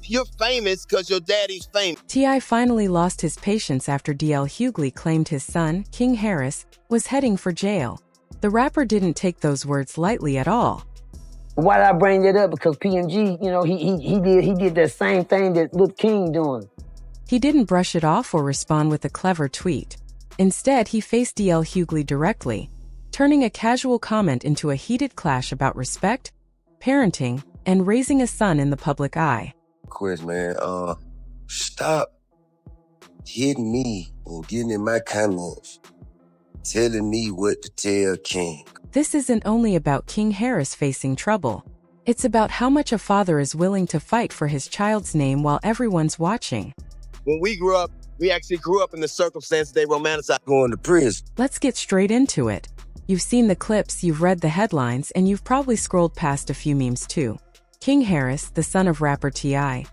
You're famous because your daddy's famous. T.I. finally lost his patience after DL Hughley claimed his son, King Harris, was heading for jail. The rapper didn't take those words lightly at all. Why did I bring that up? Because PMG, he did that same thing that Lil King doing. He didn't brush it off or respond with a clever tweet. Instead, he faced DL Hughley directly, turning a casual comment into a heated clash about respect, parenting, and raising a son in the public eye. Of course, man, stop hitting me and getting in my comments, telling me what to tell King. This isn't only about King Harris facing trouble. It's about how much a father is willing to fight for his child's name while everyone's watching. When we grew up, we actually grew up in the circumstances they romanticize. Going to prison. Let's get straight into it. You've seen the clips, you've read the headlines, and you've probably scrolled past a few memes too. King Harris, the son of rapper T.I.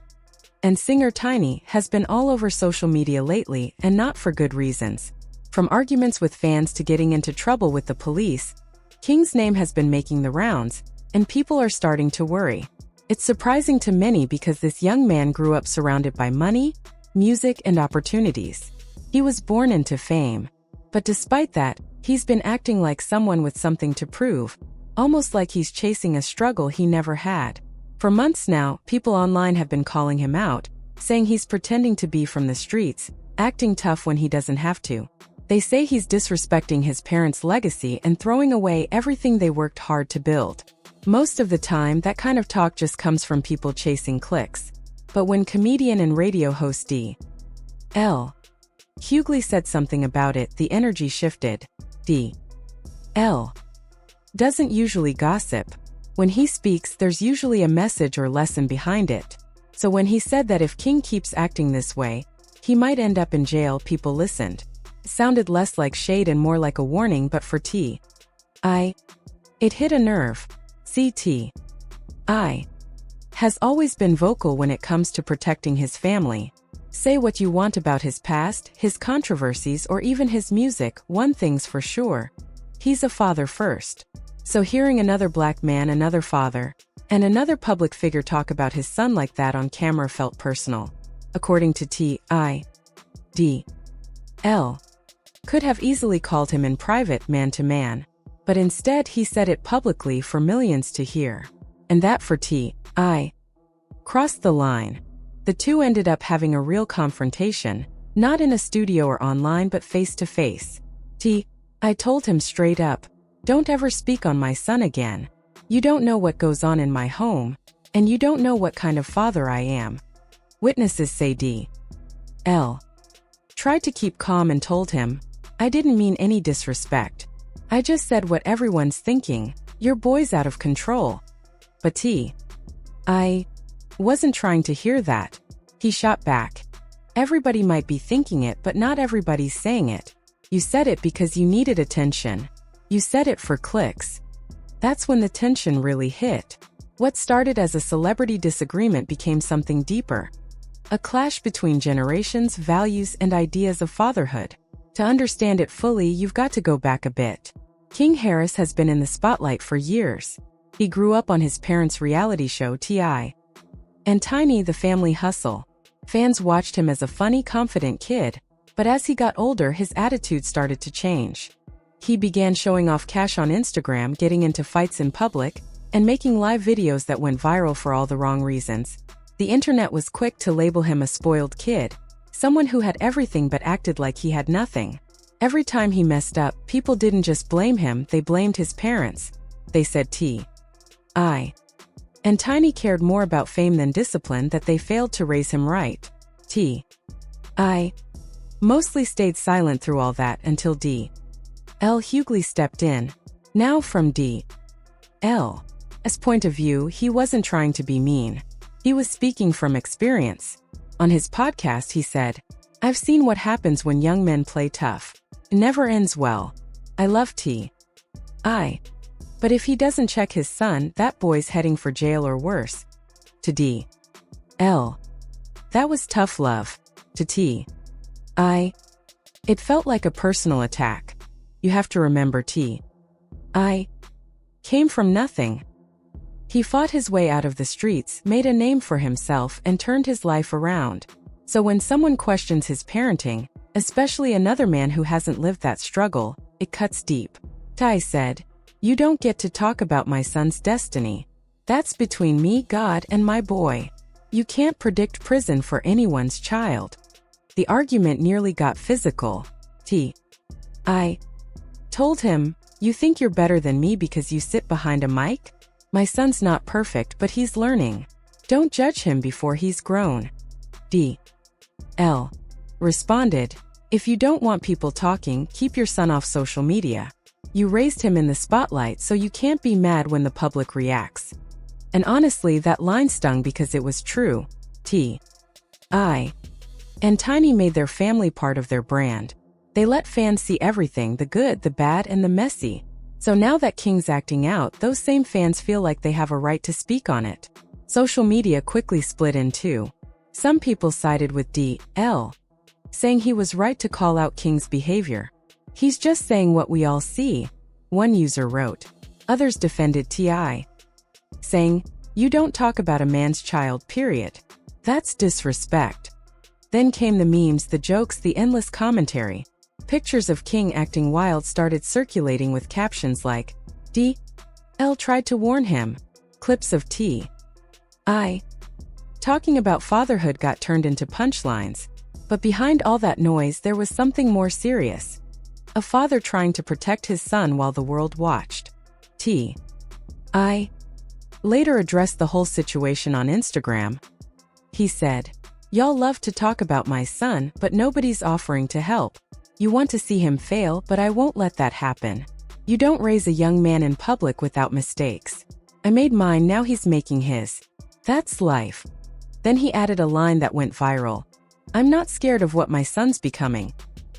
and singer Tiny, has been all over social media lately, and not for good reasons. From arguments with fans to getting into trouble with the police, King's name has been making the rounds, and people are starting to worry. It's surprising to many because this young man grew up surrounded by money, music, and opportunities. He was born into fame. But despite that, he's been acting like someone with something to prove, almost like he's chasing a struggle he never had. For months now, people online have been calling him out, saying he's pretending to be from the streets, acting tough when he doesn't have to. They say he's disrespecting his parents' legacy and throwing away everything they worked hard to build. Most of the time, that kind of talk just comes from people chasing clicks. But when comedian and radio host DL Hughley said something about it, the energy shifted. DL doesn't usually gossip. When he speaks, there's usually a message or lesson behind it. So when he said that if King keeps acting this way, he might end up in jail, people listened. It sounded less like shade and more like a warning, but for T.I., it hit a nerve. T.I. has always been vocal when it comes to protecting his family. Say what you want about his past, his controversies, or even his music, one thing's for sure: he's a father first. So hearing another black man, another father, and another public figure talk about his son like that on camera felt personal. According to T.I., DL could have easily called him in private, man to man. But instead he said it publicly for millions to hear. And that for T.I. crossed the line. The two ended up having a real confrontation, not in a studio or online but face to face. T.I. told him straight up, "Don't ever speak on my son again. You don't know what goes on in my home, and you don't know what kind of father I am." Witnesses say DL tried to keep calm and told him, "I didn't mean any disrespect. I just said what everyone's thinking. Your boy's out of control." But T.I. wasn't trying to hear that. He shot back. "Everybody might be thinking it, but not everybody's saying it. You said it because you needed attention. You said it for clicks." That's when the tension really hit. What started as a celebrity disagreement became something deeper. A clash between generations, values, and ideas of fatherhood. To understand it fully, you've got to go back a bit. King Harris has been in the spotlight for years. He grew up on his parents' reality show T.I. and Tiny, The Family Hustle. Fans watched him as a funny, confident kid, but as he got older, his attitude started to change. He began showing off cash on Instagram, getting into fights in public, and making live videos that went viral for all the wrong reasons. The internet was quick to label him a spoiled kid, someone who had everything but acted like he had nothing. Every time he messed up, people didn't just blame him, they blamed his parents. They said T.I. and Tiny cared more about fame than discipline, that they failed to raise him right. T.I. mostly stayed silent through all that until DL Hughley stepped in. Now from DL's point of view, he wasn't trying to be mean. He was speaking from experience. On his podcast he said, "I've seen what happens when young men play tough. It never ends well. I love T.I. but if he doesn't check his son, that boy's heading for jail or worse." To DL, that was tough love. To T.I, it felt like a personal attack. You have to remember T.I. came from nothing. He fought his way out of the streets, made a name for himself, and turned his life around. So when someone questions his parenting, especially another man who hasn't lived that struggle, it cuts deep. Ty said, "You don't get to talk about my son's destiny. That's between me, God, and my boy. You can't predict prison for anyone's child." The argument nearly got physical. I told him, "You think you're better than me because you sit behind a mic? My son's not perfect, but he's learning. Don't judge him before he's grown." DL responded, "If you don't want people talking, keep your son off social media. You raised him in the spotlight, so you can't be mad when the public reacts." And honestly, that line stung because it was true. T.I. and Tiny made their family part of their brand. They let fans see everything, the good, the bad, and the messy. So now that King's acting out, those same fans feel like they have a right to speak on it. Social media quickly split in two. Some people sided with DL, saying he was right to call out King's behavior. "He's just saying what we all see," one user wrote. Others defended T.I., saying, "You don't talk about a man's child, period. That's disrespect." Then came the memes, the jokes, the endless commentary. Pictures of King acting wild started circulating with captions like, "DL tried to warn him." Clips of T.I. talking about fatherhood got turned into punchlines. But behind all that noise, there was something more serious. A father trying to protect his son while the world watched. T.I. later addressed the whole situation on Instagram. He said, "Y'all love to talk about my son, but nobody's offering to help. You want to see him fail, but I won't let that happen. You don't raise a young man in public without mistakes. I made mine, now he's making his. That's life." Then he added a line that went viral. "I'm not scared of what my son's becoming.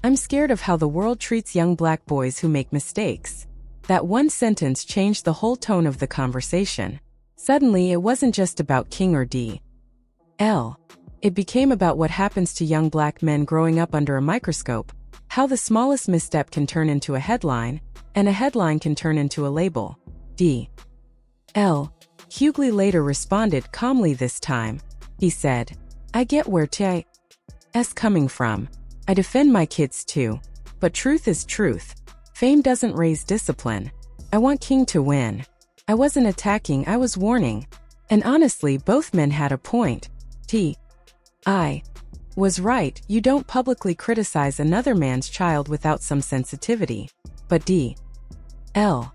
I'm scared of how the world treats young black boys who make mistakes." That one sentence changed the whole tone of the conversation. Suddenly, it wasn't just about King or DL. It became about what happens to young black men growing up under a microscope. How the smallest misstep can turn into a headline, and a headline can turn into a label. DL Hughley later responded calmly this time. He said, "I get where T.I.'s coming from. I defend my kids too. But truth is truth. Fame doesn't raise discipline. I want King to win. I wasn't attacking, I was warning." And honestly, both men had a point. T.I. was right, you don't publicly criticize another man's child without some sensitivity. But DL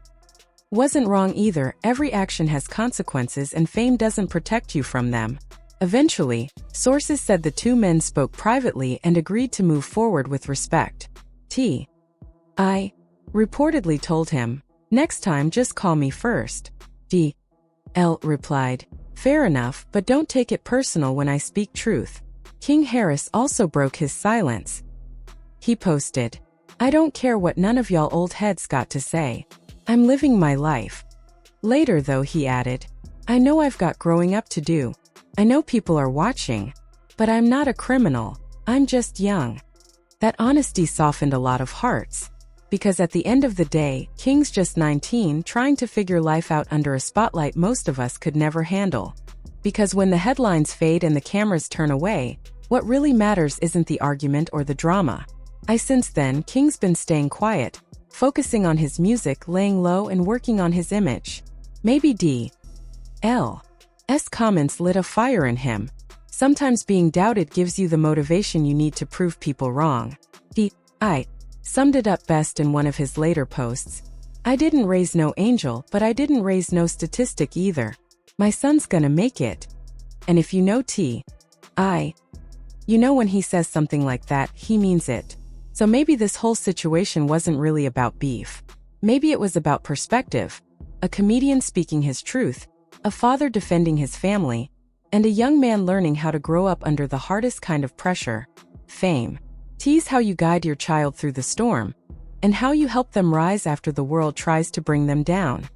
wasn't wrong either. Every action has consequences and fame doesn't protect you from them. Eventually, sources said the two men spoke privately and agreed to move forward with respect. T.I. reportedly told him, "Next time just call me first." DL replied, "Fair enough, but don't take it personal when I speak truth." King Harris also broke his silence. He posted, "I don't care what none of y'all old heads got to say. I'm living my life." Later though, he added, "I know I've got growing up to do. I know people are watching. But I'm not a criminal. I'm just young." That honesty softened a lot of hearts. Because at the end of the day, King's just 19 trying to figure life out under a spotlight most of us could never handle. Because when the headlines fade and the cameras turn away, what really matters isn't the argument or the drama. Since then, King's been staying quiet, focusing on his music, laying low, and working on his image. Maybe DL's comments lit a fire in him. Sometimes being doubted gives you the motivation you need to prove people wrong. T.I. summed it up best in one of his later posts. "I didn't raise no angel, but I didn't raise no statistic either. My son's gonna make it." And if you know T.I., you know when he says something like that, he means it. So maybe this whole situation wasn't really about beef. Maybe it was about perspective. A comedian speaking his truth, a father defending his family, and a young man learning how to grow up under the hardest kind of pressure, fame. Tease how you guide your child through the storm, and how you help them rise after the world tries to bring them down.